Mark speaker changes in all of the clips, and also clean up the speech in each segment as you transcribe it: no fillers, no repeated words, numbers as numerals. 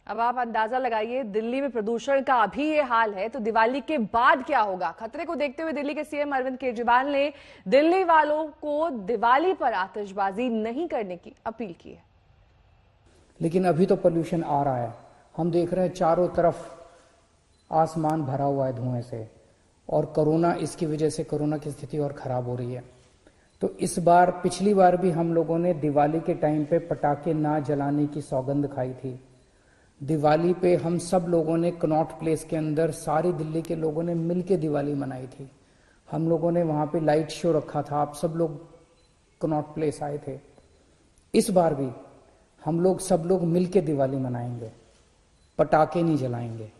Speaker 1: अब आप अंदाजा लगाइए, दिल्ली में प्रदूषण का अभी ये हाल है तो दिवाली के बाद क्या होगा। खतरे को देखते हुए दिल्ली के सीएम अरविंद केजरीवाल ने दिल्ली वालों को दिवाली पर आतिशबाजी नहीं करने की अपील की है।
Speaker 2: लेकिन अभी तो पोल्यूशन आ रहा है, हम देख रहे हैं चारों तरफ आसमान भरा हुआ है धुएं से, और कोरोना, इसकी वजह से कोरोना की स्थिति और खराब हो रही है। तो इस बार, पिछली बार भी हम लोगों ने दिवाली के टाइम पे पटाखे ना जलाने की सौगंध खाई थी। दिवाली पे हम सब लोगों ने कनॉट प्लेस के अंदर, सारी दिल्ली के लोगों ने मिलके दिवाली मनाई थी। हम लोगों ने वहां पे लाइट शो रखा था, आप सब लोग कनॉट प्लेस आए थे। इस बार भी हम लोग सब लोग मिलके दिवाली मनाएंगे, पटाखे नहीं जलाएंगे,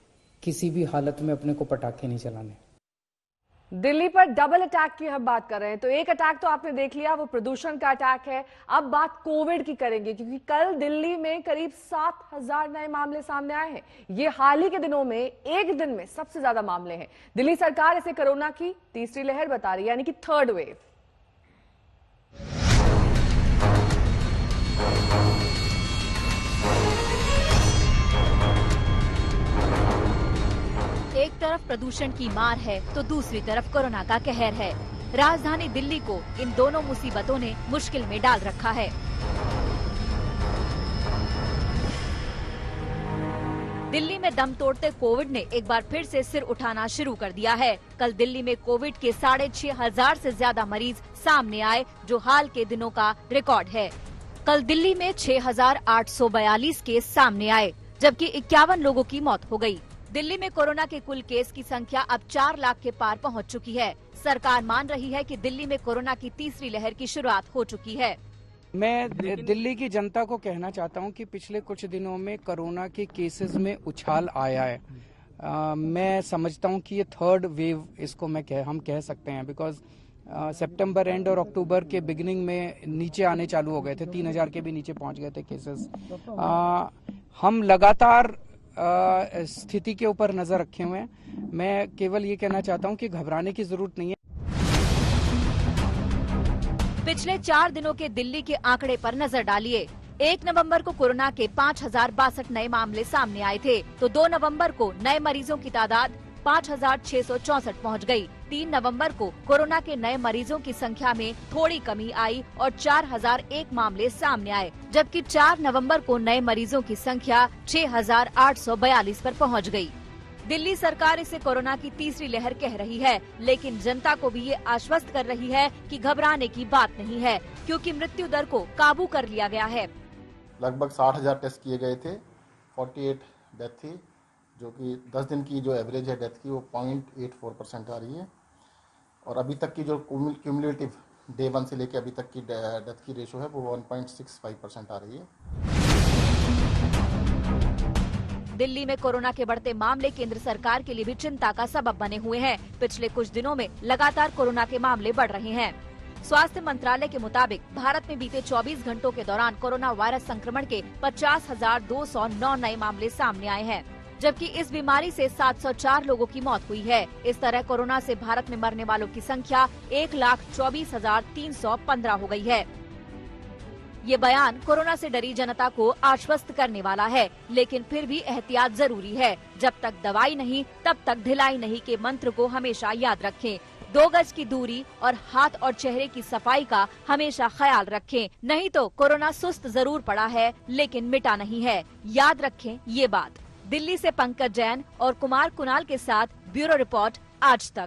Speaker 2: किसी भी हालत में अपने को पटाखे नहीं जलाने।
Speaker 1: दिल्ली पर डबल अटैक की हम बात कर रहे हैं, तो एक अटैक तो आपने देख लिया, वो प्रदूषण का अटैक है। अब बात कोविड की करेंगे, क्योंकि कल दिल्ली में करीब 7,000 नए मामले सामने आए हैं। ये हाल ही के दिनों में एक दिन में सबसे ज्यादा मामले हैं। दिल्ली सरकार इसे कोरोना की तीसरी लहर बता रही है, यानी कि थर्ड वेव।
Speaker 3: एक तरफ प्रदूषण की मार है तो दूसरी तरफ कोरोना का कहर है। राजधानी दिल्ली को इन दोनों मुसीबतों ने मुश्किल में डाल रखा है। दिल्ली में दम तोड़ते कोविड ने एक बार फिर से सिर उठाना शुरू कर दिया है। कल दिल्ली में कोविड के 6,500 से ज्यादा मरीज सामने आए, जो हाल के दिनों का रिकॉर्ड है। कल दिल्ली में 6,842 केस सामने आए, जबकि 51 लोगों की मौत हो गई। दिल्ली में कोरोना के कुल केस की संख्या अब 4 लाख के पार पहुंच चुकी है। सरकार मान रही है कि दिल्ली में कोरोना की तीसरी लहर की शुरुआत हो चुकी है।
Speaker 2: मैं दिल्ली की जनता को कहना चाहता हूं कि पिछले कुछ दिनों में कोरोना के केसेस में उछाल आया है। मैं समझता हूं कि ये थर्ड वेव इसको हम कह सकते हैं, बिकॉज सितंबर एंड और अक्टूबर के बिगिनिंग में नीचे आने चालू हो गए थे, 3,000 के भी नीचे पहुंच गए थे केसेस। हम लगातार स्थिति के ऊपर नजर रखे हुए हैं। मैं केवल ये कहना चाहता हूं कि घबराने की जरूरत नहीं है।
Speaker 3: पिछले 4 दिनों के दिल्ली के आंकड़े पर नजर डालिए। 1 नवंबर को कोरोना के 5,062 नए मामले सामने आए थे, तो 2 नवंबर को नए मरीजों की तादाद 5,664 पहुंच गई। 3 नवंबर को कोरोना के नए मरीजों की संख्या में थोड़ी कमी आई और 4,001 मामले सामने आए, जबकि 4 नवंबर को नए मरीजों की संख्या 6,842 पर पहुंच गई। दिल्ली सरकार इसे कोरोना की तीसरी लहर कह रही है, लेकिन जनता को भी ये आश्वस्त कर रही है कि घबराने की बात नहीं है, क्योंकि मृत्यु दर को काबू कर लिया गया है।
Speaker 4: लगभग 60,000 टेस्ट किए गए थे, 48 डेथ थी, जो कि 10 दिन की जो एवरेज है डेथ की वो 0.84% आ रही है। और अभी तक की जो क्यूमुलेटिव डे 1 से लेकर अभी तक की डेथ की रेशो है वो 1.65% आ रही है।
Speaker 3: दिल्ली में कोरोना के बढ़ते मामले केंद्र सरकार के लिए भी चिंता का सबब बने हुए हैं। पिछले कुछ दिनों में लगातार कोरोना के मामले बढ़ रहे हैं। स्वास्थ्य मंत्रालय के मुताबिक भारत में बीते 24 घंटों के दौरान कोरोना वायरस संक्रमण के 50,209 नए मामले सामने आए हैं, जबकि इस बीमारी से 704 लोगों की मौत हुई है। इस तरह कोरोना से भारत में मरने वालों की संख्या 1,24,315 हो गई है। ये बयान कोरोना से डरी जनता को आश्वस्त करने वाला है, लेकिन फिर भी एहतियात जरूरी है। जब तक दवाई नहीं तब तक ढिलाई नहीं के मंत्र को हमेशा याद रखें। 2 गज की दूरी और हाथ और चेहरे की सफाई का हमेशा ख्याल रखें, नहीं तो कोरोना सुस्त जरूर पड़ा है लेकिन मिटा नहीं है। याद रखें ये बात। दिल्ली से पंकज जैन और कुमार कुणाल के साथ ब्यूरो रिपोर्ट, आज तक।